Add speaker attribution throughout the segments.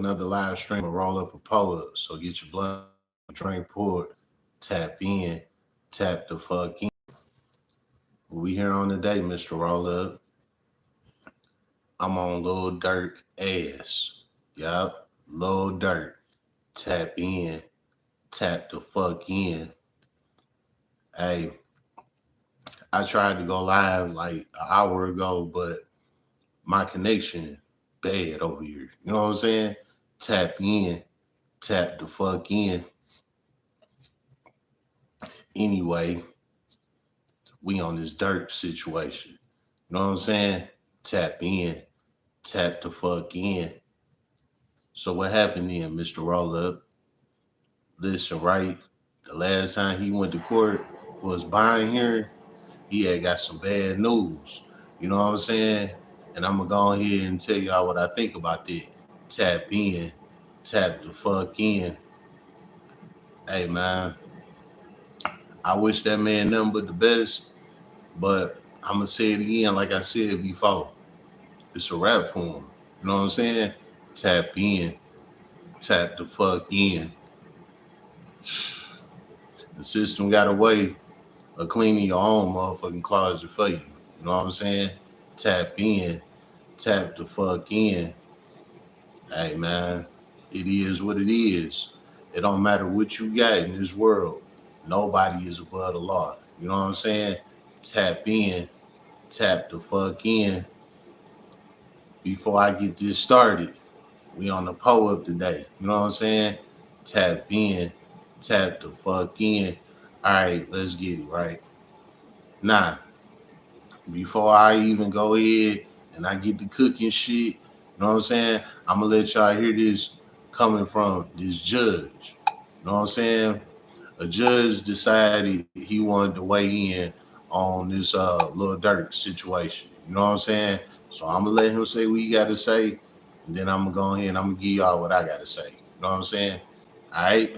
Speaker 1: another live stream and roll up a pull up. So get your blood drink poured, tap in, tap the fuck in. We here on the day, Mr. Roll Up. I'm on Lil Durk ass. Yup, Lil Durk. Tap in, tap the fuck in. Hey, I tried to go live like an hour ago, but my connection bad over here. You know what I'm saying? Tap in, tap the fuck in. Anyway, we on this Durk situation. You know what I'm saying? Tap in, tap the fuck in. So what happened then, Mr. Roll Up? Listen, right? The last time he went to court was buying here. He had got some bad news. You know what I'm saying? And I'm gonna go ahead and tell y'all what I think about that. Tap in, tap the fuck in. Hey man, I wish that man nothing but the best, but I'm gonna say it again, like I said before. It's a rap for him. You know what I'm saying? Tap in, tap the fuck in. The system got a way of cleaning your own motherfucking closet for you. You know what I'm saying? Tap in, tap the fuck in. Hey man, it is what it is. It don't matter what you got in this world. Nobody is above the law. You know what I'm saying? Tap in, tap the fuck in. Before I get this started, we on the pull up today. You know what I'm saying? Tap in, tap the fuck in. All right, let's get it right. Nah, before I even go ahead and I get the cooking shit, you know what I'm saying? I'm gonna let y'all hear this coming from this judge. You know what I'm saying? A judge decided he wanted to weigh in on this Lil Durk situation. You know what I'm saying? So I'm gonna let him say what he gotta say, and then I'm gonna go ahead and I'm gonna give y'all what I gotta say. You know what I'm saying? All right.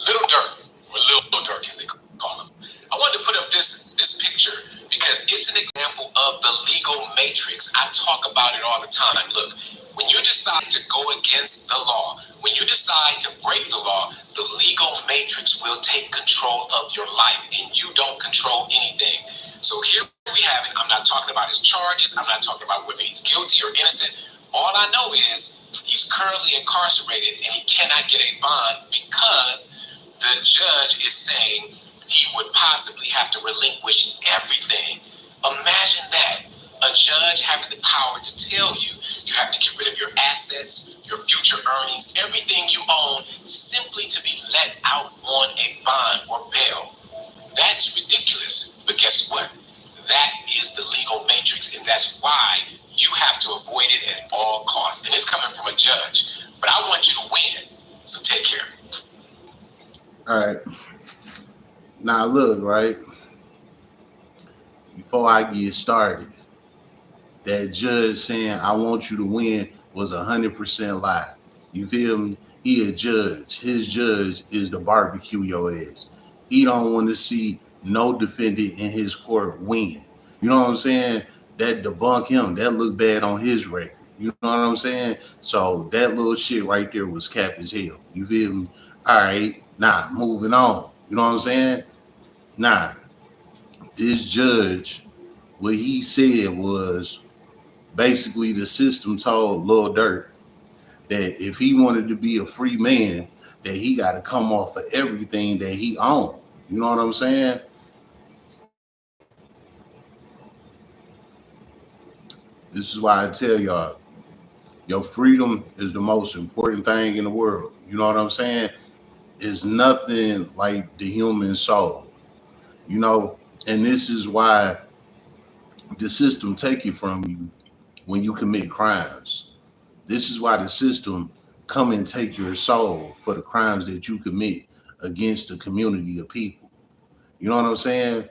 Speaker 2: Little Durk, or Lil Durk as they call him. I wanted to put up this picture because it's an example of the legal matrix. I talk about it all the time. Look, when you decide to go against the law, when you decide to break the law, the legal matrix will take control of your life, and you don't control anything. So here we have it. I'm not talking about his charges. I'm not talking about whether he's guilty or innocent. All I know is he's currently incarcerated and he cannot get a bond because the judge is saying he would possibly have to relinquish everything. Imagine that. A judge having the power to tell you you have to get rid of your assets, your future earnings, everything you own, simply to be let out on a bond or bail. That's ridiculous. But guess what? That is the legal matrix, and that's why you have to avoid it at all costs. And it's coming from a judge. But I want you to win. So take care.
Speaker 1: All right. Now look, right? Before I get started, that judge saying I want you to win was 100% lie. You feel me? He a judge. His judge is the barbecue your ass. He don't want to see no defendant in his court win. You know what I'm saying? That debunk him. That look bad on his record. You know what I'm saying? So that little shit right there was cap as hell. You feel me? All right. Nah, moving on. You know what I'm saying? Nah, this judge, what he said was basically the system told Lil Durk that if he wanted to be a free man, that he got to come off of everything that he owned. You know what I'm saying? This is why I tell y'all, your freedom is the most important thing in the world. You know what I'm saying? It's nothing like the human soul. You know, and this is why the system take it from you when you commit crimes. This is why the system come and take your soul for the crimes that you commit against a community of people. You know what I'm saying?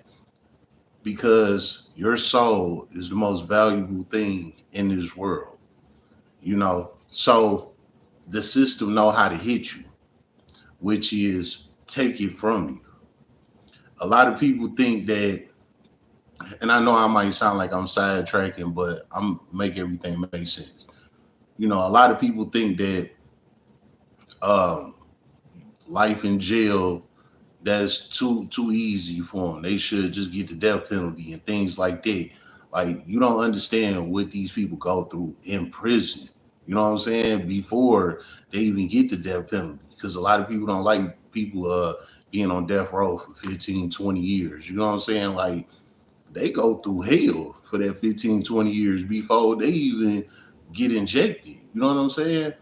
Speaker 1: Because your soul is the most valuable thing in this world. You know, so the system know how to hit you, which is take it from you. A lot of people think that, and I know I might sound like I'm sidetracking, but I'm make everything make sense. You know, a lot of people think that um, life in jail that's too easy for them. They should just get the death penalty and things like that. Like you don't understand what these people go through in prison. You know what I'm saying? Before they even get the death penalty, because a lot of people don't like people being on death row for 15, 20 years. You know what I'm saying? Like they go through hell for that 15, 20 years before they even get injected. You know what I'm saying?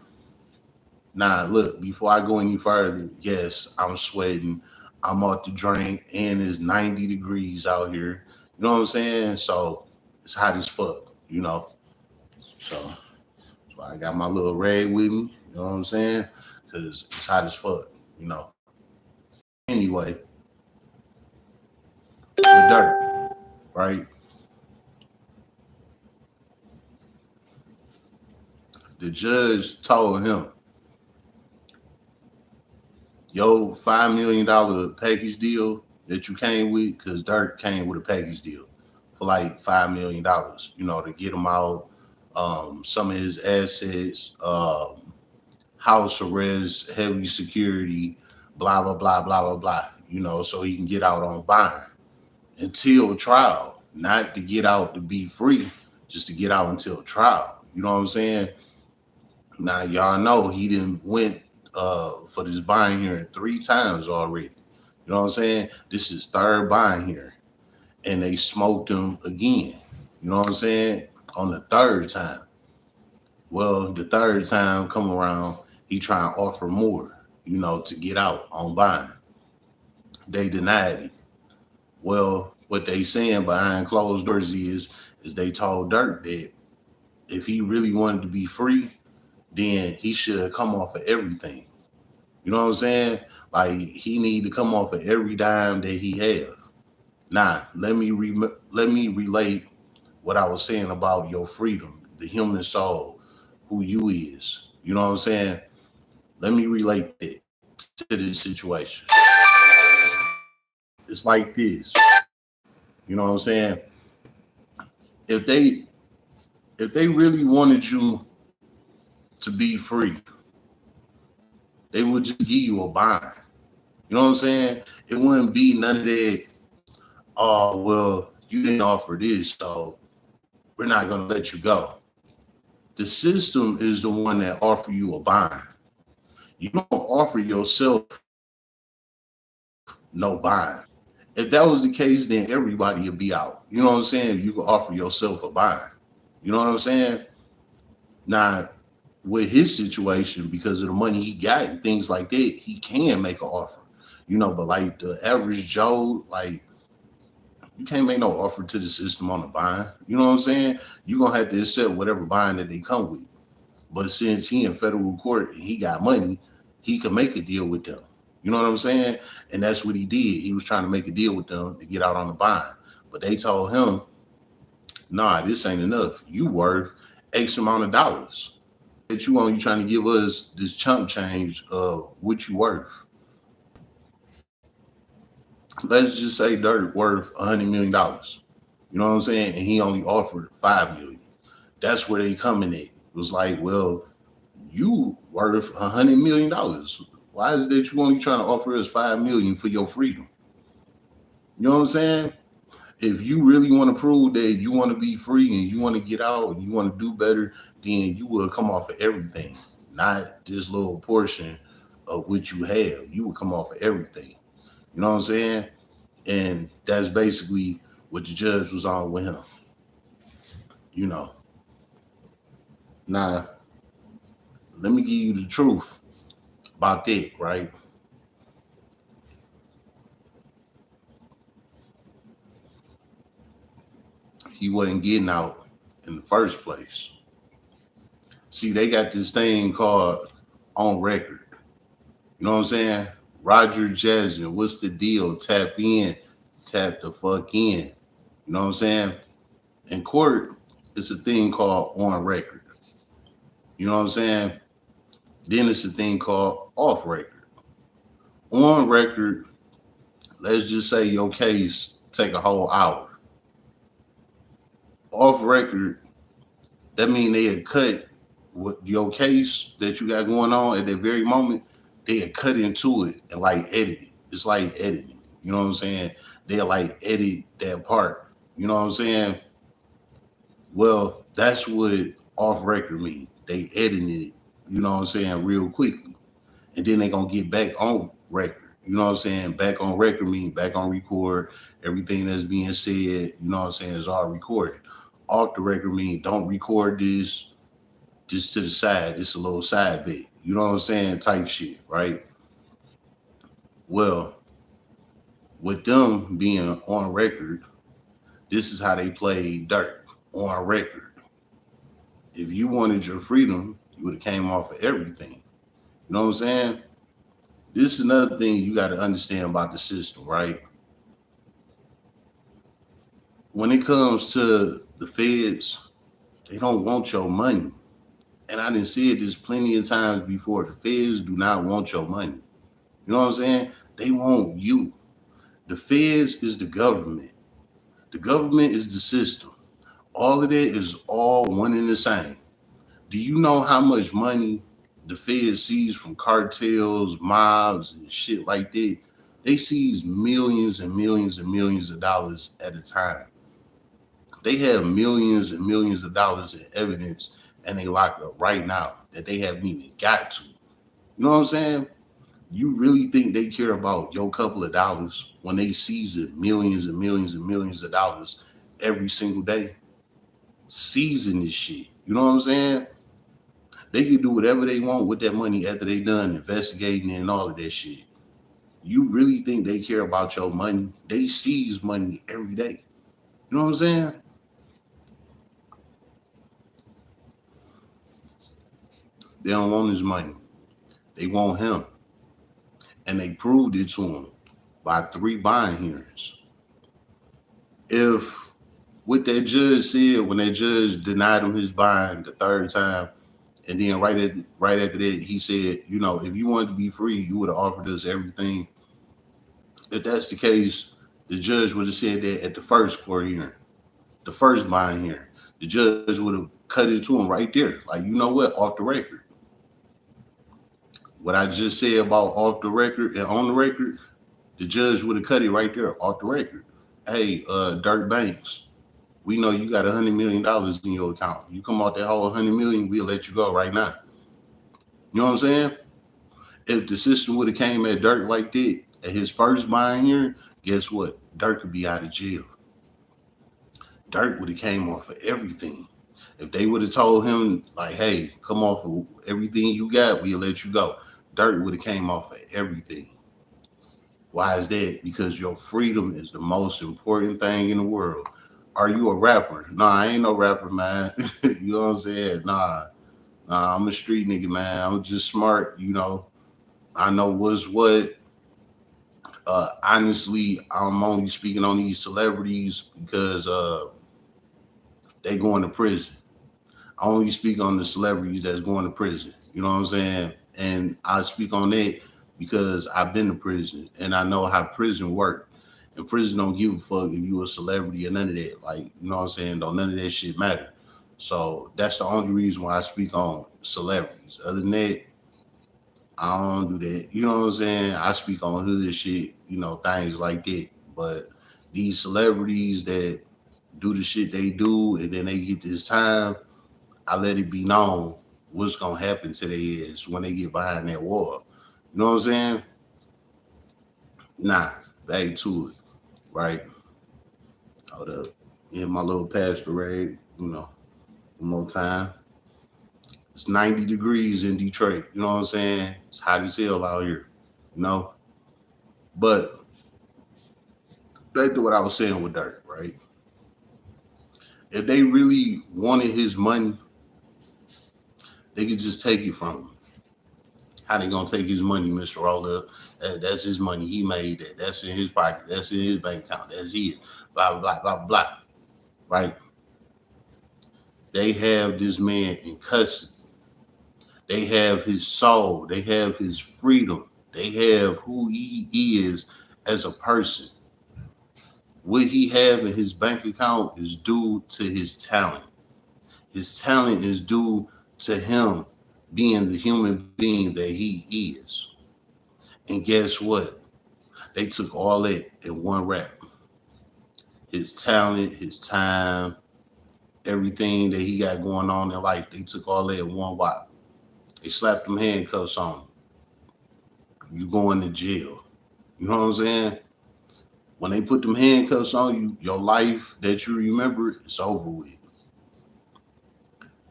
Speaker 1: Nah, look, before I go any further, yes, I'm sweating. I'm out to drink, and it's 90 degrees out here. You know what I'm saying? So it's hot as fuck, you know. So I got my little rag with me, you know what I'm saying? Because it's hot as fuck, you know. Anyway, with Durk, right? The judge told him, yo, $5 million package deal that you came with, because Durk came with a package deal for like $5 million, you know, to get him out, some of his assets, house arrest, heavy security, blah, blah, blah, blah, blah, blah, you know, so he can get out on bond until trial, not to get out to be free, just to get out until trial. You know what I'm saying? Now y'all know he didn't went for this buying hearing 3 times already. You know what I'm saying? This is third buying hearing, and they smoked him again. You know what I'm saying? On the third time. Well, the third time come around, he trying to offer more, you know, to get out on buying. They denied it. Well, what they saying behind closed doors is they told Dirk that if he really wanted to be free, then he should come off of everything. You know what I'm saying? Like he need to come off of every dime that he have. Now, let me relate what I was saying about your freedom, the human soul, who you is. You know what I'm saying? Let me relate that to this situation. It's like this. You know what I'm saying? If they if they really wanted you to be free, they would just give you a bond. You know what I'm saying? It wouldn't be none of that, oh well, you didn't offer this, so we're not gonna let you go. The system is the one that offer you a bond. You don't offer yourself no bond. If that was the case, then everybody would be out. You know what I'm saying? If you could offer yourself a bond. You know what I'm saying? Now, with his situation, because of the money he got and things like that, he can make an offer. You know, but like the average Joe, like you can't make no offer to the system on a bond. You know what I'm saying? You're gonna have to accept whatever bond that they come with. But since he in federal court and he got money, he could make a deal with them. You know what I'm saying? And that's what he did. He was trying to make a deal with them to get out on the bond. But they told him, nah, this ain't enough. You worth X amount of dollars. That you only trying to give us this chump change of what you worth. Let's just say Dirk worth $100 million. You know what I'm saying? And he only offered 5 million. That's where they coming at. It was like, well, you worth $100 million. Why is it that you only trying to offer us 5 million for your freedom? You know what I'm saying? If you really want to prove that you want to be free and you want to get out and you want to do better, then you will come off of everything, not this little portion of what you have. You will come off of everything. You know what I'm saying? And that's basically what the judge was on with him. You know. Now, let me give you the truth about that, right? He wasn't getting out in the first place. See, they got this thing called on record. You know what I'm saying? Roger Jasmine, what's the deal? Tap in, tap the fuck in. You know what I'm saying? In court, it's a thing called on record. You know what I'm saying? Then it's a thing called off record. On record, let's just say your case take a whole hour. Off record, that mean they had cut what your case that you got going on at that very moment, they cut into it and like edit it. It's like editing. You know what I'm saying? They like edit that part. You know what I'm saying? Well, that's what off record mean. They editing it, you know what I'm saying, real quickly. And then they gonna get back on record. You know what I'm saying? Back on record mean back on record. Everything that's being said, you know what I'm saying, is all recorded. Off the record mean don't record this just to the side. This a little side bit. You know what I'm saying? Type shit, right? Well, with them being on record, this is how they play Durk on record. If you wanted your freedom, you would have came off of everything. You know what I'm saying? This is another thing you got to understand about the system, right? When it comes to the feds, they don't want your money. And I didn't see it this plenty of times before. The feds do not want your money. You know what I'm saying? They want you. The feds is the government. The government is the system. All of that is all one and the same. Do you know how much money the Fed sees from cartels, mobs, and shit like that? They seize millions and millions and millions of dollars at a time. They have millions and millions of dollars in evidence and they lock up right now that they haven't even got to. You know what I'm saying? You really think they care about your couple of dollars when they seize millions and millions and millions of dollars every single day? Seizing this shit. You know what I'm saying? They can do whatever they want with that money after they done investigating and all of that shit. You really think they care about your money? They seize money every day. You know what I'm saying? They don't want his money. They want him. And they proved it to him by 3 bond hearings. If what that judge said when that judge denied him his bond the 3rd time, and then right after that, he said, you know, if you wanted to be free, you would have offered us everything. If that's the case, the judge would have said that at the first court hearing, the first bond hearing. The judge would have cut it to him right there. Like, you know what? Off the record. What I just said about off the record and on the record, the judge would have cut it right there, off the record. Hey, Dirk Banks, we know you got $100 million in your account. You come out that whole $100 million, we'll let you go right now. You know what I'm saying? If the system would have came at Dirk like that at his first bond hearing, guess what? Dirk could be out of jail. Dirk would have came off of everything. If they would have told him, like, hey, come off of everything you got, we'll let you go. Dirk would have came off of everything. Why is that? Because your freedom is the most important thing in the world. Are you a rapper? Nah, I ain't no rapper, man. You know what I'm saying? Nah, I'm a street nigga, man. I'm just smart, you know. I know what's what. Honestly, I'm only speaking on these celebrities because they going to prison. I only speak on the celebrities that's going to prison. You know what I'm saying? And I speak on that because I've been to prison and I know how prison work. And prison don't give a fuck if you a celebrity or none of that. Like, you know what I'm saying? Don't none of that shit matter. So that's the only reason why I speak on celebrities. Other than that, I don't do that. You know what I'm saying? I speak on hood shit, you know, things like that. But these celebrities that do the shit they do and then they get this time, I let it be known what's gonna happen to their ass when they get behind that wall. You know what I'm saying? Nah, back to it, right? Hold up. In my little pastorade, you know, one more time. It's 90 degrees in Detroit. You know what I'm saying? It's hot as hell out here, you know? But back to what I was saying with Durk, right? If they really wanted his money, they could just take it from him. How they gonna take his money, Mr. Roller? That's his money. He made that. That's in his pocket. That's in his bank account. That's his. Blah, blah, blah, blah, blah. Right? They have this man in custody. They have his soul. They have his freedom. They have who he is as a person. What he have in his bank account is due to his talent. His talent is due to him being the human being that he is. And guess what? They took all that in one rap. His talent, his time, everything that he got going on in life, they took all that in one whop. They slapped them handcuffs on him. You going to jail. You know what I'm saying? When they put them handcuffs on you, your life that you remember is over with.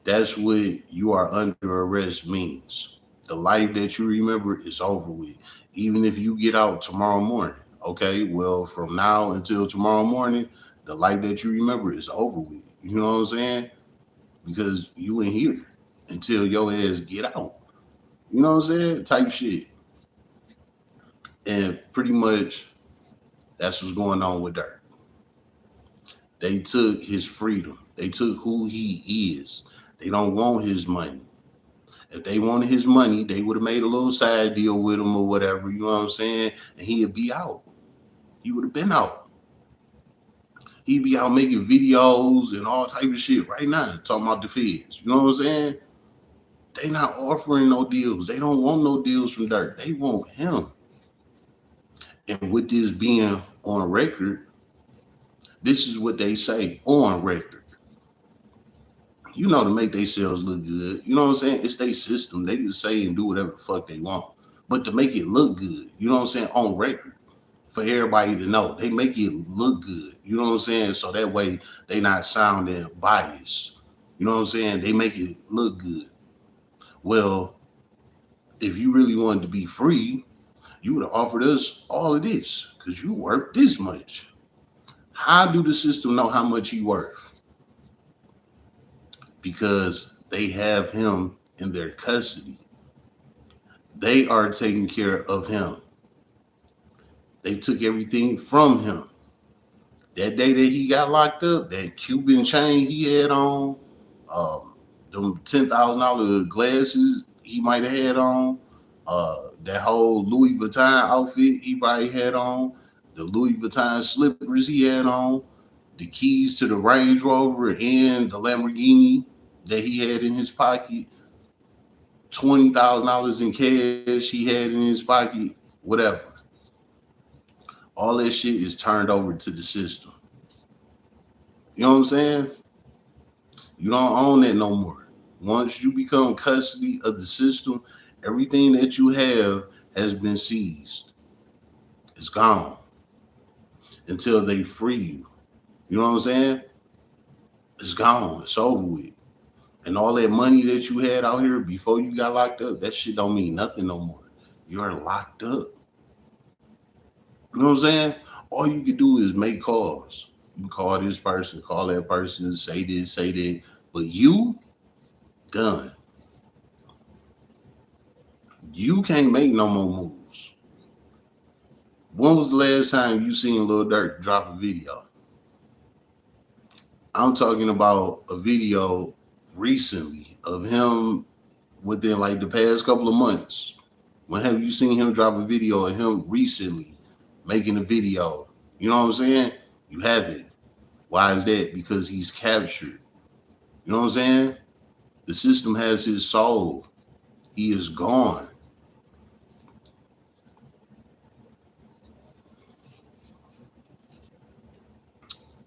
Speaker 1: That's what you are under arrest means. The life that you remember is over with. Even if you get out tomorrow morning, okay? Well, from now until tomorrow morning, the life that you remember is over with. You know what I'm saying? Because you in here until your ass get out. You know what I'm saying? Type shit. And pretty much that's what's going on with Durk. They took his freedom. They took who he is. They don't want his money. If they wanted his money, they would have made a little side deal with him or whatever, you know what I'm saying? And he'd be out. He would have been out. He'd be out making videos and all type of shit right now, talking about the feds. You know what I'm saying? They not offering no deals. They don't want no deals from Durk. They want him. And with this being on record, this is what they say on record. You know, to make themselves look good. You know what I'm saying? It's their system. They can say and do whatever the fuck they want. But to make it look good, you know what I'm saying? On record. For everybody to know. They make it look good. You know what I'm saying? So that way they not sounding biased. You know what I'm saying? They make it look good. Well, if you really wanted to be free, you would have offered us all of this because you worth this much. How do the system know how much he worth? Because they have him in their custody. They are taking care of him. They took everything from him. That day that he got locked up, that Cuban chain he had on, them $10,000 glasses he might have had on, that whole Louis Vuitton outfit he probably had on, the Louis Vuitton slippers he had on, the keys to the Range Rover and the Lamborghini that he had in his pocket, $20,000 in cash he had in his pocket, whatever. All that shit is turned over to the system. You know what I'm saying? You don't own that no more. Once you become custody of the system, everything that you have has been seized. It's gone until they free you. You know what I'm saying? It's gone. It's over with. And all that money that you had out here before you got locked up, that shit don't mean nothing no more. You're locked up. You know what I'm saying? All you can do is make calls. You call this person, call that person, say this, say that. But you, done. You can't make no more moves. When was the last time you seen Lil Durk drop a video? I'm talking about a video recently of him within like the past couple of months. When have you seen him drop a video of him recently making a video? You know what I'm saying? You haven't. Why is that? Because he's captured. You know what I'm saying? The system has his soul. He is gone.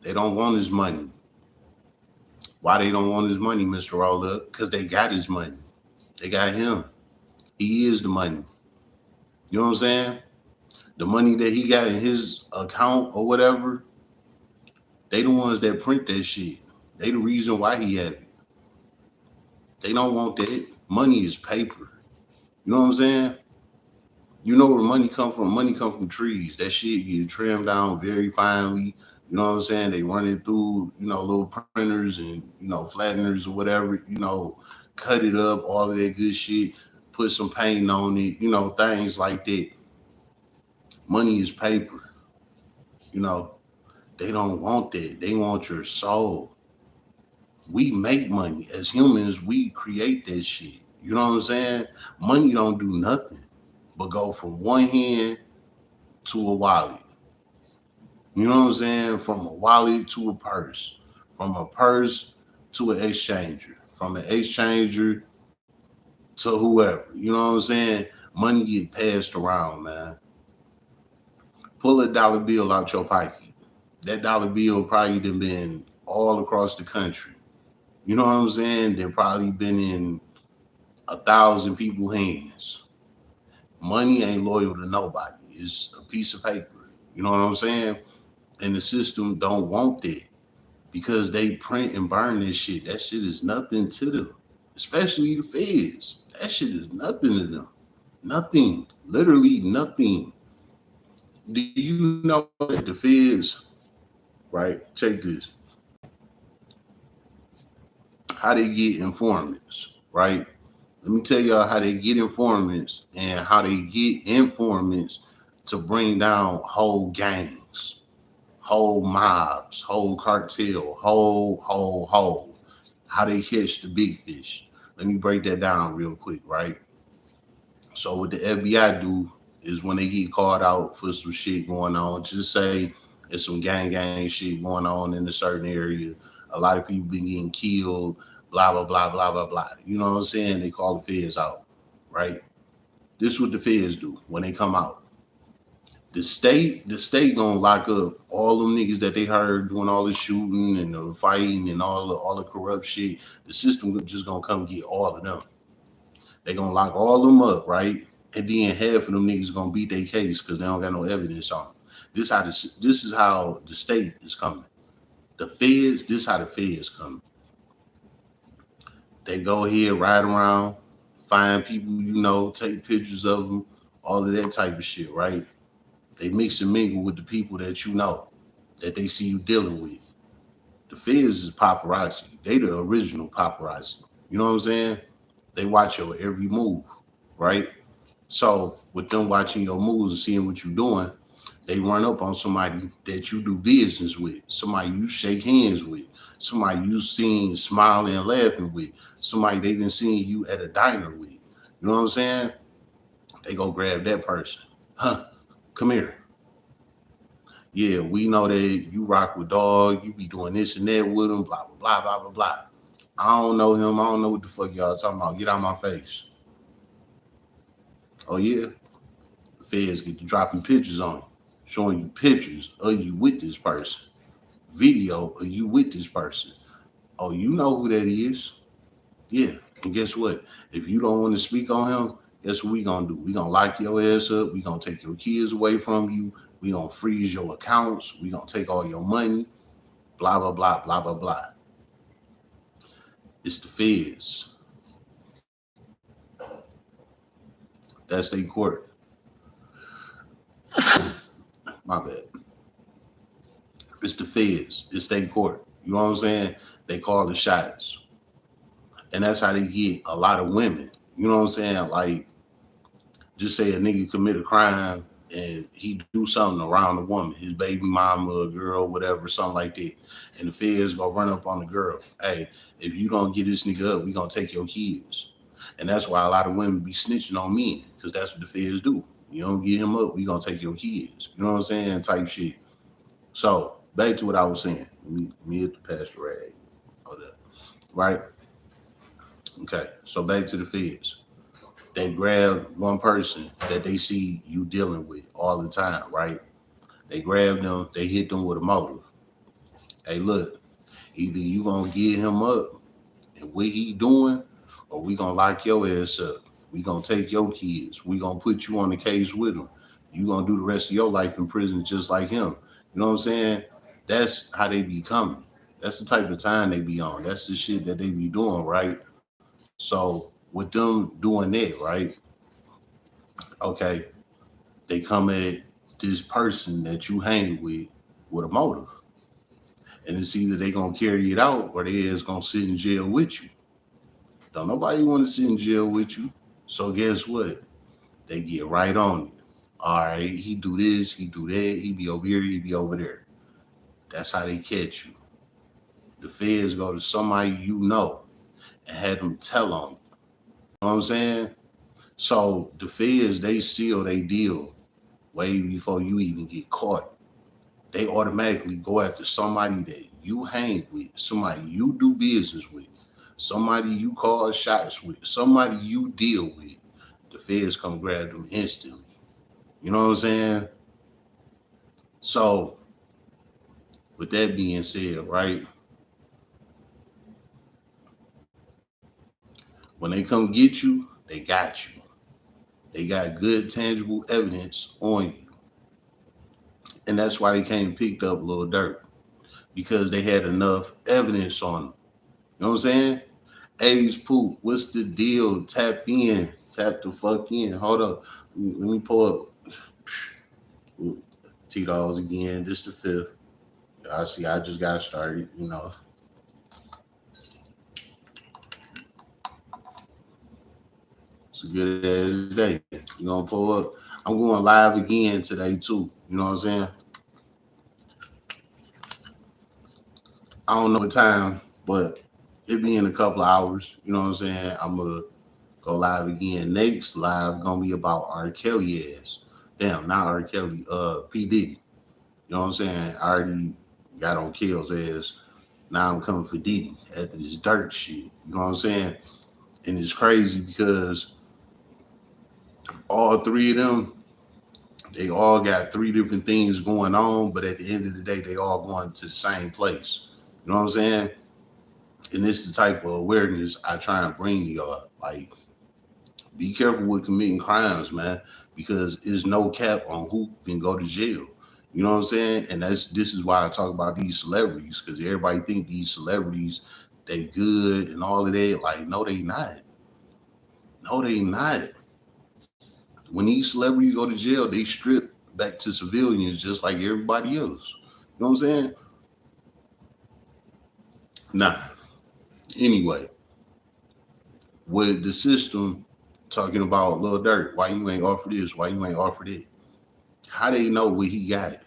Speaker 1: They don't want his money. Why they don't want his money, Mr. Roller? Because they got his money. They got him. He is the money. You know what I'm saying? The money that he got in his account or whatever, they the ones that print that shit. They the reason why he had it. They don't want that. Money is paper. You know what I'm saying? You know where money come from? Money come from trees. That shit get trimmed down very finely. You know what I'm saying? They run it through, little printers and, flatteners or whatever, cut it up, all of that good shit, put some paint on it, things like that. Money is paper. They don't want that. They want your soul. We make money. As humans, we create that shit. You know what I'm saying? Money don't do nothing but go from one hand to a wallet. You know what I'm saying? From a wallet to a purse. From a purse to an exchanger. From an exchanger to whoever. You know what I'm saying? Money get passed around, man. Pull a dollar bill out your pocket. That dollar bill probably done been all across the country. You know what I'm saying? Then probably been in 1,000 people's hands. Money ain't loyal to nobody. It's a piece of paper. You know what I'm saying? And the system don't want that because they print and burn this shit. That shit is nothing to them, especially the feds. That shit is nothing to them. Nothing. Literally nothing. Do you know that the feds, right? Check this. How they get informants, right? Let me tell y'all how they get informants and how they get informants to bring down whole gangs, whole mobs, whole cartel, whole. How they catch the big fish. Let me break that down real quick, right? So what the FBI do is when they get caught out for some shit going on, just say it's some gang shit going on in a certain area. A lot of people been getting killed, blah blah blah blah blah blah. You know what I'm saying? They call the feds out, right? This is what the feds do when they come out. The state gonna lock up all them niggas that they heard doing all the shooting and the fighting and all the corrupt shit. The system just gonna come get all of them. They gonna lock all of them up, right? And then half of them niggas gonna beat their case because they don't got no evidence on them. This is how the state is coming. The feds, this is how the feds come. They go here, ride around, find people you know, take pictures of them, all of that type of shit, right? They mix and mingle with the people that you know, that they see you dealing with. The feds is paparazzi. They the original paparazzi. You know what I'm saying? They watch your every move, right? So with them watching your moves and seeing what you're doing, they run up on somebody that you do business with, somebody you shake hands with, somebody you seen smiling and laughing with, somebody they been seeing you at a diner with. You know what I'm saying? They go grab that person. Huh? Come here. Yeah, we know that you rock with dog, you be doing this and that with him, blah, blah, blah, blah, blah, blah. I don't know him. I don't know what the fuck y'all talking about. Get out my face. Oh, yeah? The feds get to dropping pictures on you, showing you pictures of you with this person, video of you with this person. Oh, you know who that is. Yeah. And guess what? If you don't want to speak on him, guess what we gonna do? We gonna lock your ass up. We gonna take your kids away from you. We gonna freeze your accounts. We gonna take all your money. Blah, blah, blah, blah, blah, blah. It's the feds. That's their court. My bad. It's the feds. It's their court. You know what I'm saying? They call the shots. And that's how they get a lot of women. You know what I'm saying? Like, just say a nigga commit a crime and he do something around the woman, his baby mama, a girl, whatever, something like that. And the feds gonna run up on the girl. Hey, if you don't get this nigga up, we gonna take your kids. And that's why a lot of women be snitching on men, because that's what the feds do. You don't get him up, we gonna take your kids. You know what I'm saying? Type shit. So back to what I was saying. Me hit the pastor rag. Hold up. Right? Okay. So back to the feds. They grab one person that they see you dealing with all the time, right? They grab them, they hit them with a motive. Hey, look, either you gonna get him up and what he doing, or we gonna lock your ass up. We gonna take your kids. We gonna put you on the case with him. You gonna do the rest of your life in prison just like him. You know what I'm saying? That's how they be coming. That's the type of time they be on. That's the shit that they be doing, right? So with them doing that, right? Okay, they come at this person that you hang with a motive. And it's either they gonna carry it out or they is gonna sit in jail with you. Don't nobody want to sit in jail with you. So guess what? They get right on you. All right, he do this, he do that, he be over here, he be over there. That's how they catch you. The feds go to somebody you know and have them tell on you. You know what I'm saying? So the feds, they seal they deal way before you even get caught. They automatically go after somebody that you hang with, somebody you do business with. somebody you call shots with, somebody you deal with, the feds come grab them instantly. You know what I'm saying? So, with that being said, right, when they come get you, they got you. They got good, tangible evidence on you. And that's why they came and picked up Lil Durk, because they had enough evidence on them. You know what I'm saying? A's Poop, what's the deal? Tap in. Tap the fuck in. Hold up. Let me pull up T-Dogs again. This the fifth. I see I just got started, you know. It's a good ass day. You gonna pull up. I'm going live again today too. You know what I'm saying? I don't know what time, but it be in a couple of hours. You know what I'm saying? I'm gonna go live again. Next live gonna be about R. Kelly ass. Damn, not R. Kelly, P. Diddy. You know what I'm saying? I already got on Kill's ass. Now I'm coming for Diddy after this dirt shit. You know what I'm saying? And it's crazy because all three of them, they all got three different things going on, but at the end of the day, they all going to the same place. You know what I'm saying? And this is the type of awareness I try and bring to y'all. Like, be careful with committing crimes, man, because there's no cap on who can go to jail. You know what I'm saying? And this is why I talk about these celebrities, because everybody think these celebrities they good and all of that. Like, no, they not. No, they not. When these celebrities go to jail, they strip back to civilians just like everybody else. You know what I'm saying? Nah. Anyway, with the system talking about Lil Durk, why you ain't offer this? Why you ain't offer that? How they know what he got?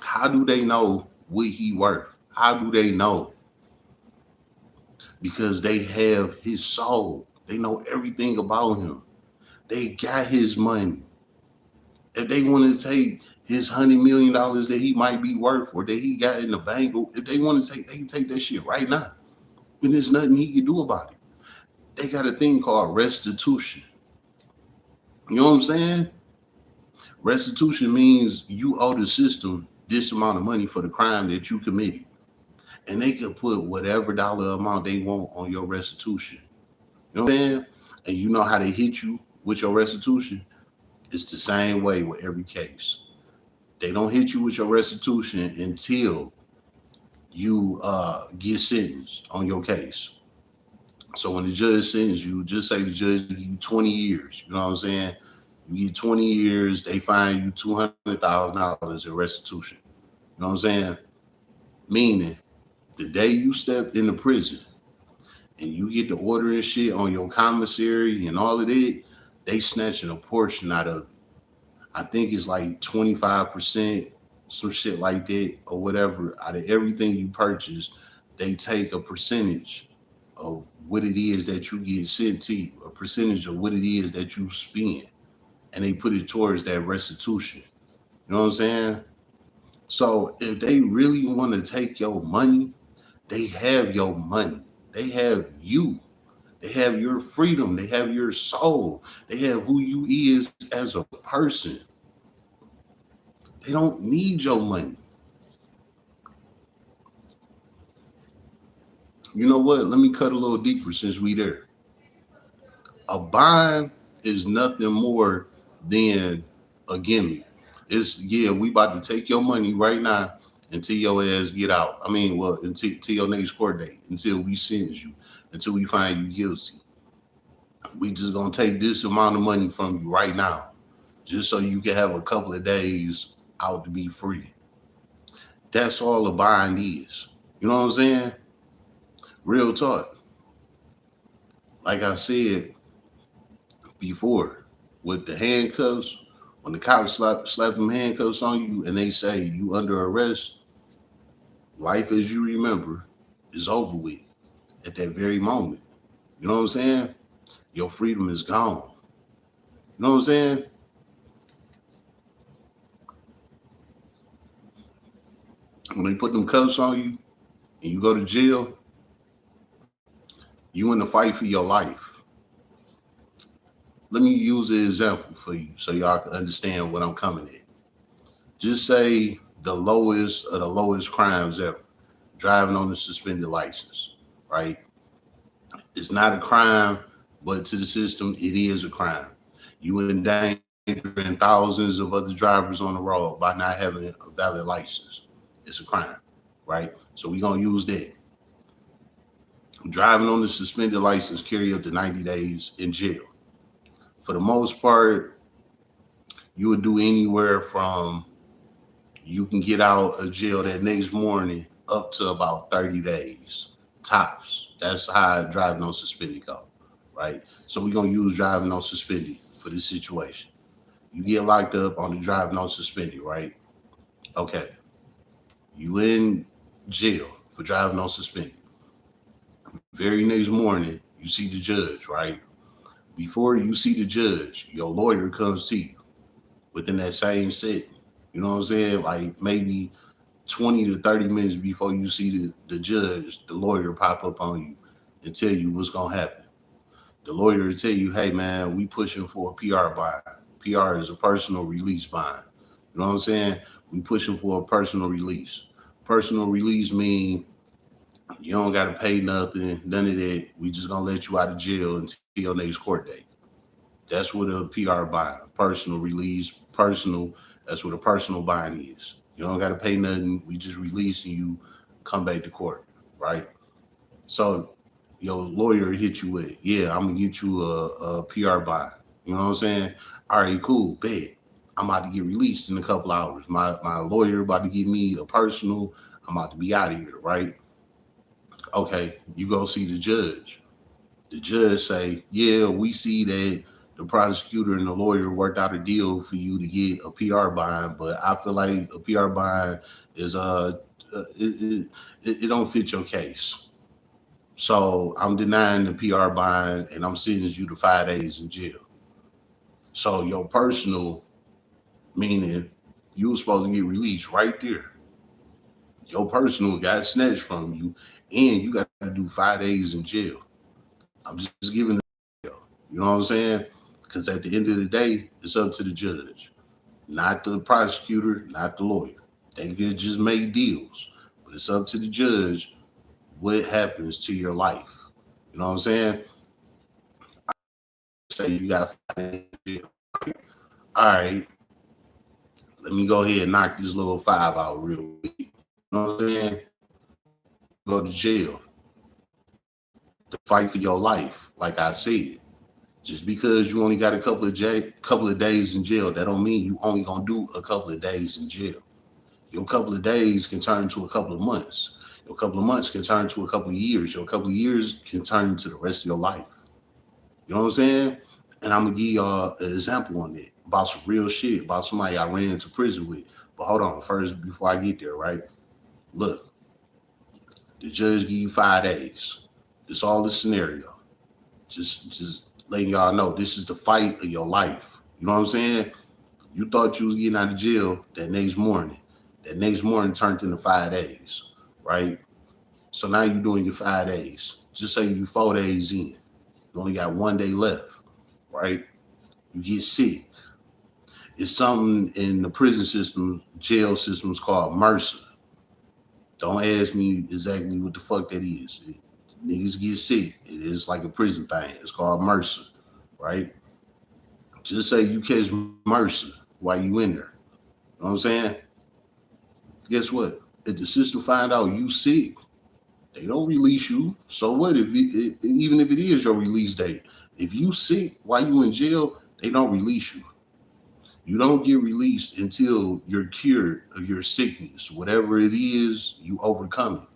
Speaker 1: How do they know what he worth? How do they know? Because they have his soul. They know everything about him. They got his money. If they want to take his $100 million that he might be worth or that he got in the bank, or if they want to take, they can take that shit right now. And there's nothing he can do about it. They got a thing called restitution. You know what I'm saying? Restitution means you owe the system this amount of money for the crime that you committed. And they can put whatever dollar amount they want on your restitution. You know what I'm saying? And you know how they hit you with your restitution? It's the same way with every case. They don't hit you with your restitution until you get sentenced on your case. So when the judge sentences you, just say the judge give you 20 years. You know what I'm saying? You get 20 years, they fine you $200,000 in restitution. You know what I'm saying? Meaning, the day you step into prison and you get the order and shit on your commissary and all of that, they snatching a portion out of it. I think it's like 25%, some shit like that, or whatever. Out of everything you purchase, they take a percentage of what it is that you get sent to you, a percentage of what it is that you spend, and they put it towards that restitution. You know what I'm saying? So if they really want to take your money, they have your money. They have you. They have your freedom. They have your soul. They have who you is as a person. They don't need your money. You know what? Let me cut a little deeper since we there. A bond is nothing more than a gimmick. It's we about to take your money right now until your ass get out. I mean, well, until your next court date, until we sentence you, until we find you guilty. We just gonna take this amount of money from you right now, just so you can have a couple of days out to be free. That's all a bond is. You know what I'm saying? Real talk. Like I said before, with the handcuffs, when the cops slap them handcuffs on you and they say you under arrest, life as you remember is over with at that very moment. You know what I'm saying? Your freedom is gone. You know what I'm saying? When they put them cuffs on you and you go to jail, You in the fight for your life. Let me use an example for you so y'all can understand what I'm coming at. Just say the lowest of the lowest crimes ever, driving on a suspended license, right? It's not a crime, but to the system, it is a crime. You endangering thousands of other drivers on the road by not having a valid license. It's a crime, right? So we're going to use that. Driving on the suspended license carry up to 90 days in jail. For the most part, you would do anywhere from you can get out of jail that next morning up to about 30 days tops. That's how driving on suspended go, right? So we're gonna use driving on suspended for this situation. You get locked up on the driving on suspended, right? Okay. You in jail for driving on suspended. Very next morning, you see the judge, right? Before you see the judge, your lawyer comes to you within that same setting. You know what I'm saying? Like maybe 20 to 30 minutes before you see the judge, the lawyer pop up on you and tell you what's gonna happen. The lawyer will tell you, hey man, we pushing for a PR bond. PR is a personal release bond. You know what I'm saying? We pushing for a personal release. Personal release mean you don't gotta pay nothing, none of that. We just gonna let you out of jail until your next court date. That's what a PR bond, personal release, personal. That's what a personal bond is. You don't got to pay nothing. We just releasing you, come back to court, right? So your lawyer hit you with, yeah, I'm gonna get you a PR bond. You know what I'm saying? All right, cool, bet. I'm about to get released in a couple hours. My lawyer about to give me a personal. I'm about to be out of here, right? Okay, you go see the judge. The judge say, yeah, we see that the prosecutor and the lawyer worked out a deal for you to get a PR bond, but I feel like a PR bond is it don't fit your case. So I'm denying the PR bond and I'm sentencing you to 5 days in jail. So your personal, meaning you were supposed to get released right there. Your personal got snatched from you and you got to do 5 days in jail. I'm just giving you know what I'm saying? Because at the end of the day, it's up to the judge, not the prosecutor, not the lawyer. They could just make deals, but it's up to the judge what happens to your life. You know what I'm saying? Say you got 5 days. All right, let me go ahead and knock this little 5 out real quick. You know what I'm saying? Go to jail. To fight for your life, like I said. Just because you only got a couple of days in jail, that don't mean you only gonna do a couple of days in jail. Your couple of days can turn to a couple of months. Your couple of months can turn to a couple of years. Your couple of years can turn into the rest of your life. You know what I'm saying? And I'm gonna give y'all an example on that about some real shit about somebody I ran into prison with. But hold on, first before I get there, right? Look, the judge give you 5 days. It's all the scenario. Just letting y'all know this is the fight of your life. You know what I'm saying? You thought you was getting out of jail that next morning. That next morning turned into 5 days, right? So now you're doing your 5 days. Just say you 4 days in. You only got 1 day left, right? You get sick. It's something in the prison system, jail systems called MRSA. Don't ask me exactly what the fuck that is. Niggas get sick. It is like a prison thing. It's called MRSA, right? Just say you catch MRSA while you in there. You know what I'm saying? Guess what? If the system find out you sick, they don't release you. So what if even if it is your release date? If you sick while you in jail, they don't release you. You don't get released until you're cured of your sickness. Whatever it is, you overcome it.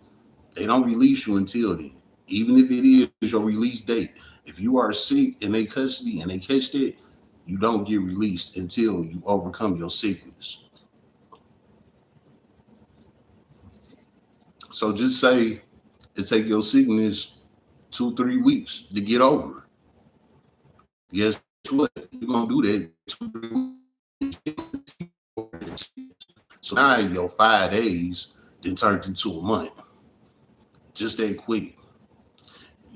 Speaker 1: They don't release you until then. Even if it is your release date. If you are sick in their custody and they catch that, you don't get released until you overcome your sickness. So just say it take your sickness 2-3 weeks to get over. Guess what? You're gonna do that 2-3 weeks. So now your 5 days then turned into a month. Just that quick.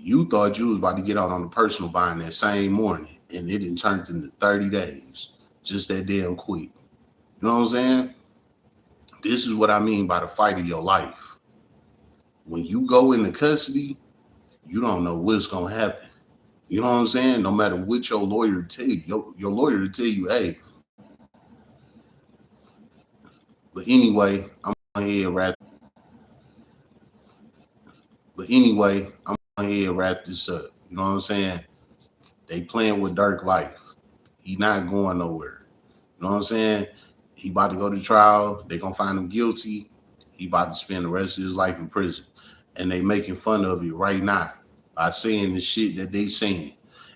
Speaker 1: You thought you was about to get out on the personal buying that same morning, and it didn't turn into 30 days. Just that damn quick. You know what I'm saying? This is what I mean by the fight of your life. When you go into custody, you don't know what's gonna happen. You know what I'm saying? No matter what your lawyer tell you, your lawyer will tell you, hey. But anyway, I'm gonna head wrap. But anyway, I'm gonna head wrap this up. You know what I'm saying? They playing with Durk life. He not going nowhere. You know what I'm saying? He about to go to trial. They gonna find him guilty. He about to spend the rest of his life in prison. And they making fun of you right now by saying the shit that they saying.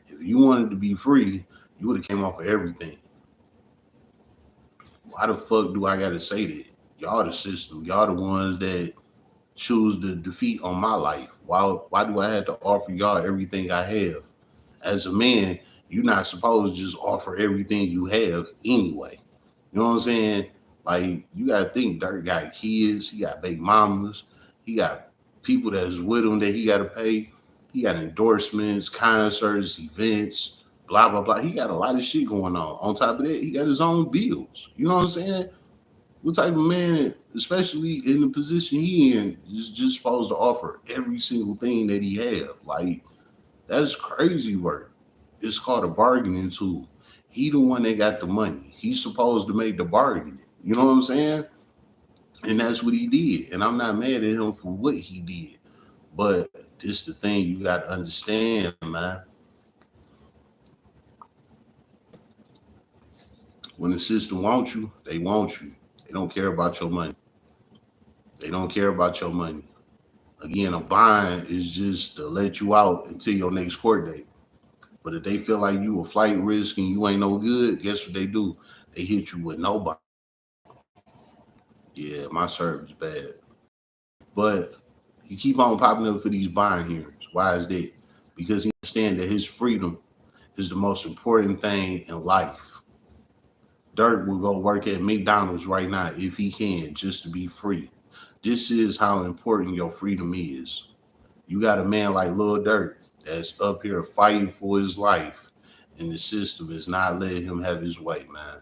Speaker 1: If you wanted to be free, you would have came off of everything. Why the fuck do I gotta say that? Y'all the system. Y'all the ones that choose the defeat on my life. Why do I have to offer y'all everything I have? As a man, you're not supposed to just offer everything you have anyway. You know what I'm saying? Like, you gotta think Durk got kids, he got baby mamas, he got people that's with him that he gotta pay. He got endorsements, concerts, events, blah blah blah. He got a lot of shit going on. On top of that, he got his own bills. You know what I'm saying? What type of man, especially in the position he in, is just supposed to offer every single thing that he have? Like, that's crazy work. It's called a bargaining tool. He the one that got the money. He's supposed to make the bargaining. You know what I'm saying? And that's what he did. And I'm not mad at him for what he did. But this the thing you got to understand, man. When the system wants you, they want you. They don't care about your money. They don't care about your money. Again, a bond is just to let you out until your next court date. But if they feel like you a flight risk and you ain't no good, guess what they do? They hit you with nobody. Yeah, my service bad. But he keep on popping up for these bond hearings. Why is that? Because he understands that his freedom is the most important thing in life. Durk will go work at McDonald's right now if he can, just to be free. This is how important your freedom is. You got a man like Lil Durk that's up here fighting for his life, and the system is not letting him have his way, man.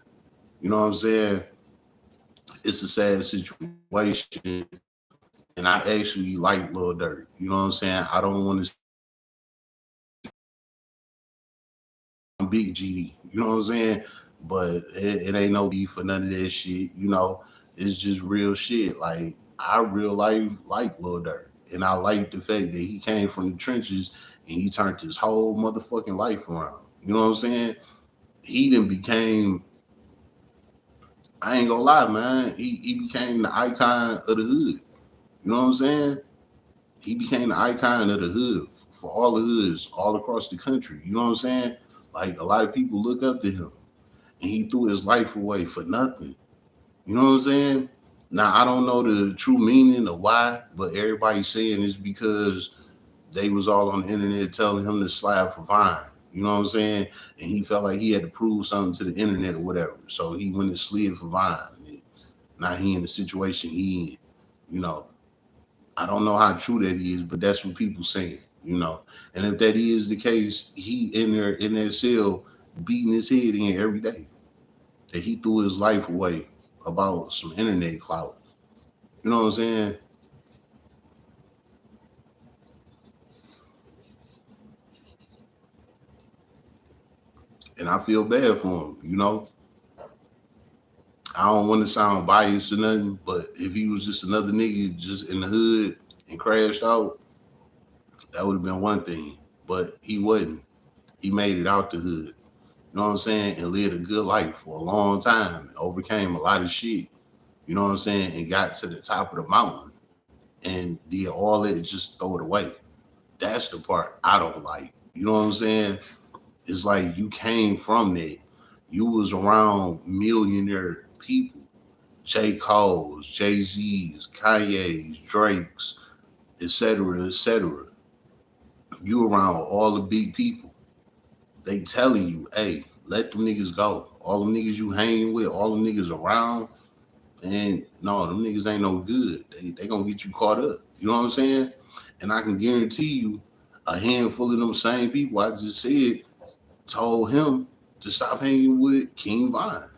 Speaker 1: You know what I'm saying? It's a sad situation, and I actually like Lil Durk. You know what I'm saying? I don't want to big GD. You know what I'm saying? But it ain't no beef for none of that shit. You know, it's just real shit. Like, I real life like Lil Durk. And I like the fact that he came from the trenches and he turned his whole motherfucking life around. You know what I'm saying? He then became, I ain't gonna lie, man. He became the icon of the hood. You know what I'm saying? He became the icon of the hood for all the hoods all across the country. You know what I'm saying? Like, a lot of people look up to him, and he threw his life away for nothing. You know what I'm saying? Now, I don't know the true meaning of why, but everybody's saying it's because they was all on the internet telling him to slide for Vine. You know what I'm saying? And he felt like he had to prove something to the internet or whatever. So he went and slid for Vine. Now he in the situation he in. You know, I don't know how true that is, but that's what people saying. You know, and if that is the case, he in there in that cell beating his head in every day. That he threw his life away about some internet clout. You know what I'm saying? And I feel bad for him, you know. I don't want to sound biased or nothing, but if he was just another nigga just in the hood and crashed out, that would have been one thing. But he wasn't. He made it out the hood. You know what I'm saying? And lived a good life for a long time. Overcame a lot of shit. You know what I'm saying? And got to the top of the mountain and did all that, just throw it away. That's the part I don't like. You know what I'm saying? It's like you came from that. You was around millionaire people. J. Cole's, Jay-Z's, Kanye's, Drake's, etc., etc. You around all the big people. They telling you, hey, let them niggas go. All them niggas you hanging with, all them niggas around, and no, them niggas ain't no good. They gonna get you caught up. You know what I'm saying? And I can guarantee you, A handful of them same people I just said told him to stop hanging with King Vine.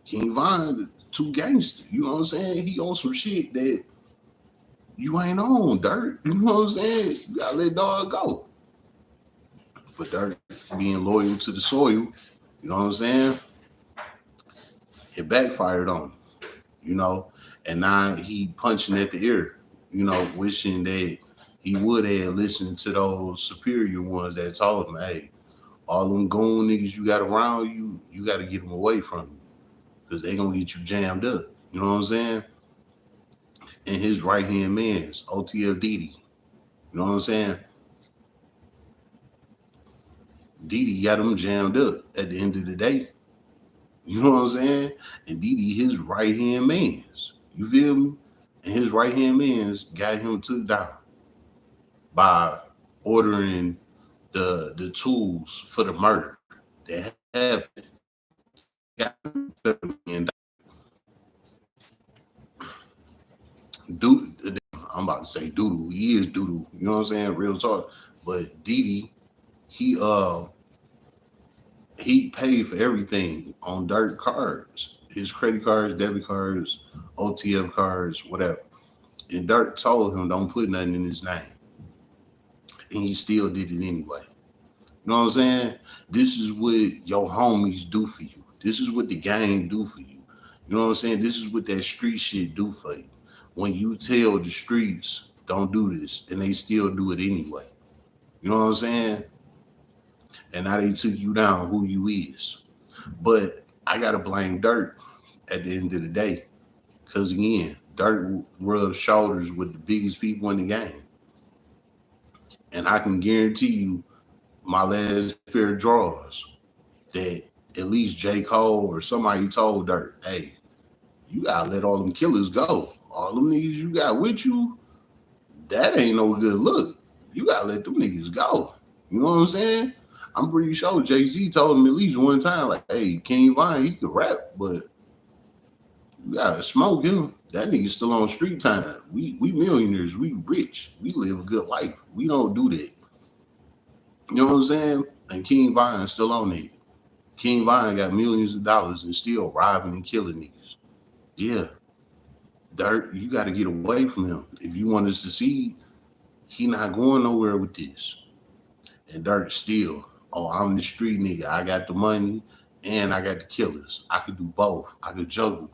Speaker 1: King Vine, too gangster. You know what I'm saying? He on some shit that you ain't on, Dirt. You know what I'm saying? You gotta let dog go. But Dirt being loyal to the soil, you know what I'm saying? It backfired on him, you know. And now he punching at the ear, you know, wishing that he would have listened to those superior ones that told him, hey, all them goon niggas you got around you, you got to get them away from you because they going to get you jammed up. You know what I'm saying? And his right hand man's OTF Didi. You know what I'm saying? Didi got him jammed up at the end of the day. You know what I'm saying? And Didi, his right hand man's. You feel me? And his right hand man's got him took down by ordering the tools for the murder that happened. Got him dude, I'm about to say doodle. He is doodle. You know what I'm saying? Real talk. But Didi, he paid for everything on Durk cards. His credit cards, debit cards, OTF cards, whatever. And Durk told him don't put nothing in his name. And he still did it anyway. You know what I'm saying? This is what your homies do for you. This is what the gang do for you. You know what I'm saying? This is what that street shit do for you. When you tell the streets don't do this, and they still do it anyway. You know what I'm saying? And now they took you down who you is. But I gotta blame Durk at the end of the day. Cause again, Durk rubs shoulders with the biggest people in the game. And I can guarantee you my last pair of drawers that at least J. Cole or somebody told Durk, hey, you gotta let all them killers go. All them niggas you got with you, that ain't no good look. You gotta let them niggas go. You know what I'm saying? I'm pretty sure Jay-Z told him at least one time, like, hey, King Vine, he could rap, but you gotta smoke him. That nigga's still on street time. We millionaires, we rich, we live a good life. We don't do that. You know what I'm saying? And King Vine's still on it. King Vine got millions of dollars and still robbing and killing niggas. Yeah. Durk, you got to get away from him. If you want to succeed, he not going nowhere with this. And Durk still, oh, I'm the street nigga. I got the money and I got the killers. I could do both. I could juggle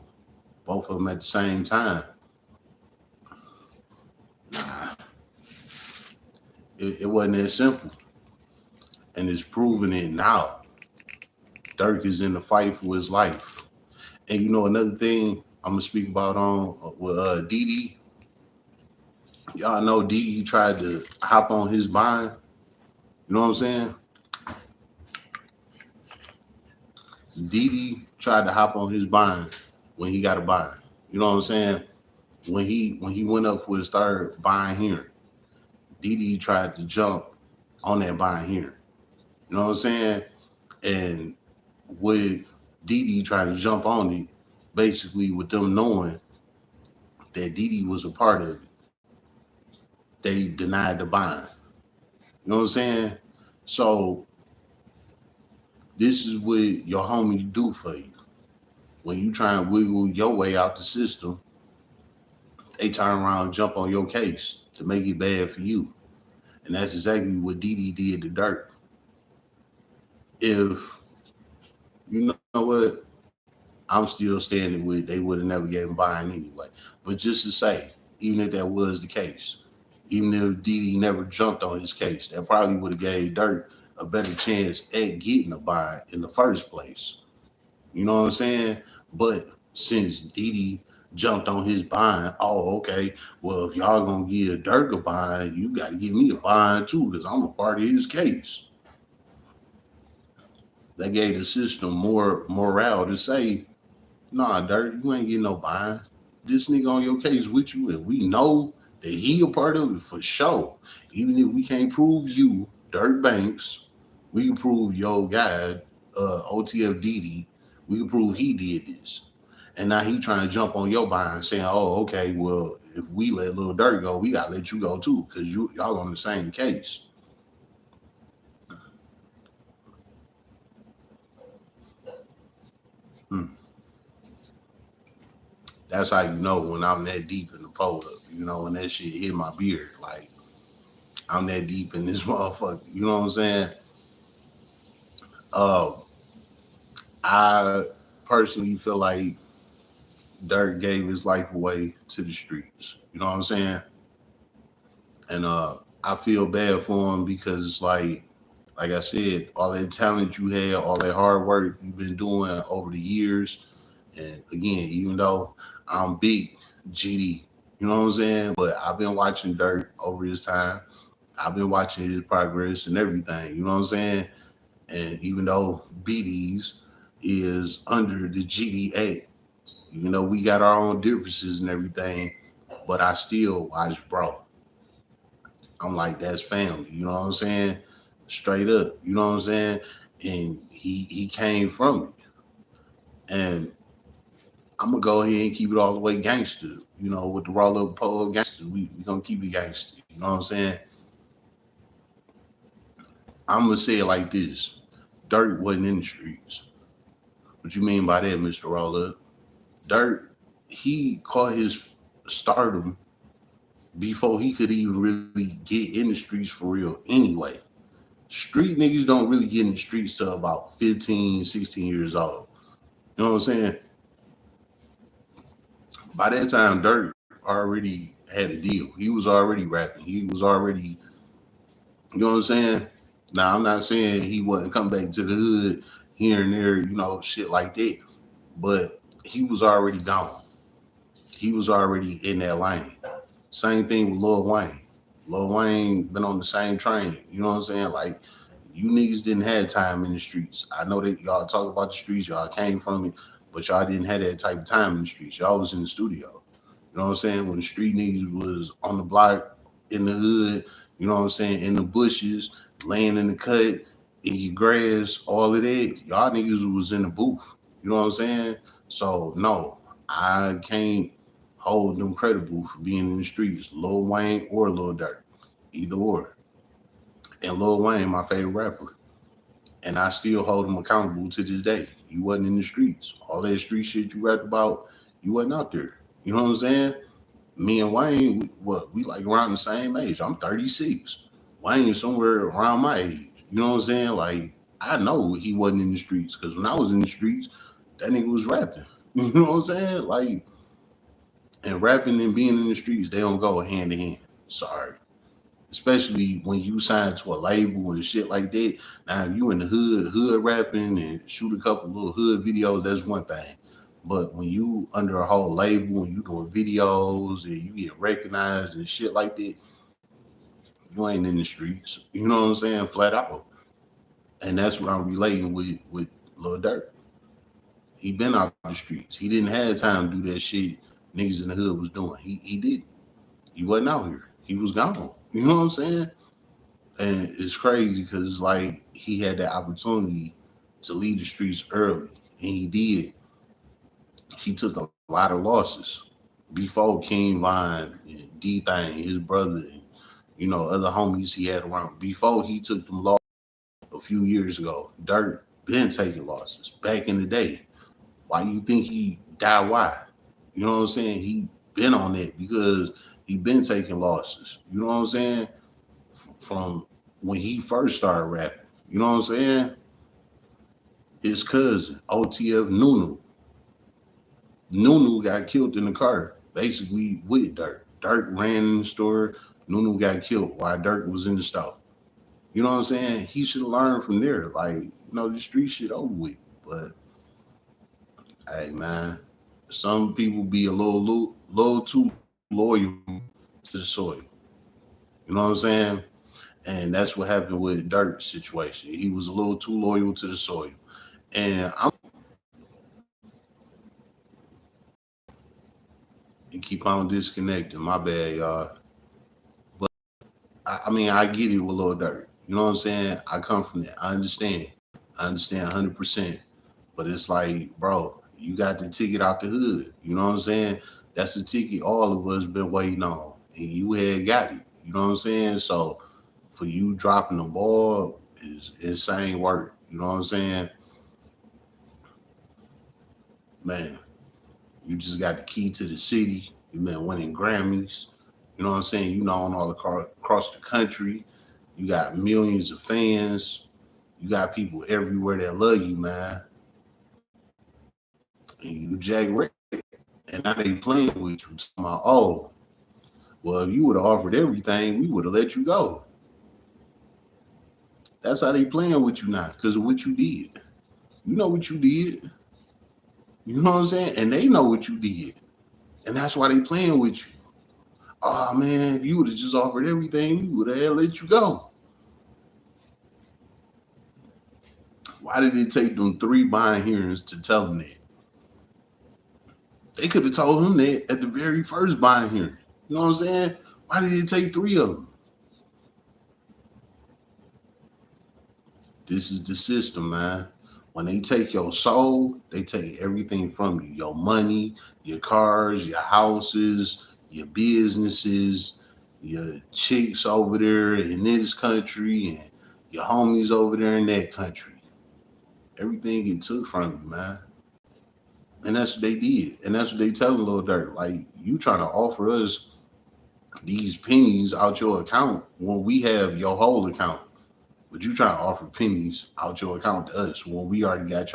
Speaker 1: both of them at the same time. Nah, it wasn't that simple. And it's proving it now. Durk is in the fight for his life. And you know another thing I'm gonna speak about on with Didi. Y'all know Didi tried to hop on his bind. You know what I'm saying? Didi tried to hop on his bind when he got a bind. You know what I'm saying? When he went up for his third bind hearing, Didi tried to jump on that bind hearing. You know what I'm saying? And with Didi trying to jump on it, basically with them knowing that Didi was a part of it, they denied the bond. You know what I'm saying? So this is what your homies do for you. When you try and wiggle your way out the system, they turn around and jump on your case to make it bad for you. And that's exactly what Didi did to Durk. If you know what, I'm still standing with they would have never gave him buying anyway. But just to say, even if that was the case, even if Didi never jumped on his case, that probably would have gave Durk a better chance at getting a buy in the first place. You know what I'm saying? But since Didi jumped on his buying, oh, okay, well, if y'all gonna give Durk a buying, you got to give me a buying too, because I'm a part of his case. That gave the system more morale to say, nah, Durk, you ain't getting no buying. This nigga on your case with you, and we know that he a part of it for sure. Even if we can't prove you, Durk Banks, we can prove your guy, OTF Didi, we can prove he did this. And now he trying to jump on your behind saying, oh, okay, well, if we let Lil Durk go, we got to let you go too because y'all on the same case. Hmm. That's how you know when I'm that deep in the pole up. You know, when that shit hit my beard, like I'm that deep in this motherfucker. You know what I'm saying? Uh, I personally feel like Dirk gave his life away to the streets. You know what I'm saying? And I feel bad for him because like I said, all that talent you had, all that hard work you've been doing over the years. And again, even though I'm big GD, you know what I'm saying? But I've been watching Dirk over his time. I've been watching his progress and everything. You know what I'm saying? And even though BD's is under the GDA, even though we got our own differences and everything, but I still watch bro. I'm like, that's family. You know what I'm saying? Straight up. You know what I'm saying? And he came from it. And I'm gonna go ahead and keep it all the way gangster. You know, with the roll up pole gangster, we gonna keep it gangster. You know what I'm saying? I'm gonna say it like this: Dirt wasn't in the streets. What you mean by that, Mr. Roll Up? Dirt, he caught his stardom before he could even really get in the streets for real. Anyway, street niggas don't really get in the streets till about 15, 16 years old. You know what I'm saying? By that time, Dirk already had a deal. He was already rapping. He was already, you know what I'm saying? Now, I'm not saying he wouldn't come back to the hood here and there, you know, shit like that. But he was already gone. He was already in that lane. Same thing with Lil Wayne. Lil Wayne been on the same train. You know what I'm saying? Like, you niggas didn't have time in the streets. I know that y'all talk about the streets, y'all came from it, but y'all didn't have that type of time in the streets. Y'all was in the studio. You know what I'm saying? When the street niggas was on the block, in the hood, you know what I'm saying, in the bushes, laying in the cut, in your grass, all of that, y'all niggas was in the booth. You know what I'm saying? So no, I can't hold them credible for being in the streets, Lil Wayne or Lil Durk, either or. And Lil Wayne, my favorite rapper, and I still hold him accountable to this day. You wasn't in the streets. All that street shit you rapped about, you wasn't out there. You know what I'm saying? Me and Wayne, we like around the same age. I'm 36. Wayne is somewhere around my age. You know what I'm saying? Like, I know he wasn't in the streets because when I was in the streets, that nigga was rapping. You know what I'm saying? Like, and rapping and being in the streets, they don't go hand in hand. Sorry. Especially when you sign to a label and shit like that. Now, if you in the hood rapping and shoot a couple little hood videos, that's one thing. But when you under a whole label and you doing videos and you get recognized and shit like that, you ain't in the streets. You know what I'm saying? Flat out. And that's what I'm relating with Lil Durk. He been out the streets. He didn't have time to do that shit niggas in the hood was doing. He didn't. He wasn't out here. He was gone. You know what I'm saying? And it's crazy because like he had that opportunity to leave the streets early, and he did. He took a lot of losses before King Vine and D Thing, his brother, and other homies he had around. Before he took them losses a few years ago, Dirk been taking losses back in the day. Why you think he died? Why? You know what I'm saying? He been on it because he been taking losses. You know what I'm saying? From when he first started rapping. You know what I'm saying? His cousin, OTF Nunu. Nunu got killed in the car, basically with Dirk. Dirk ran in the store. Nunu got killed while Dirk was in the store. You know what I'm saying? He should have learned from there. Like, the street shit over with. But hey, man, some people be a little too loyal to the soil. You know what I'm saying? And that's what happened with Dirk's situation. He was a little too loyal to the soil. And I'm and keep on disconnecting. My bad, y'all. But I mean, I get it with Lil Durk. You know what I'm saying? I come from that. I understand. I understand 100%. But it's like, bro, you got the ticket out the hood. You know what I'm saying? That's the ticket all of us been waiting on. And you had got it. You know what I'm saying? So for you dropping the ball is insane work. You know what I'm saying? man, you just got the key to the city. You been winning Grammys. You know what I'm saying? You known all across the country. You got millions of fans. You got people everywhere that love you, man. And you Jack Red. And now they playing with you. Talking about, oh, well, if you would have offered everything, we would have let you go. That's how they playing with you now, because of what you did. You know what you did. You know what I'm saying? And they know what you did. And that's why they playing with you. Oh man, if you would have just offered everything, we would have let you go. Why did it take them 3 bond hearings to tell him that? They could have told him that at the very first bond hearing. You know what I'm saying? Why did it take 3 of them? This is the system, man. When they take your soul, they take everything from you. Your money, your cars, your houses, your businesses, your chicks over there in this country, and your homies over there in that country. Everything get took from you, man. And that's what they did. And that's what they telling Lil Durk. Like, you trying to offer us these pennies out your account when we have your whole account. But you trying to offer pennies out your account to us when we already got your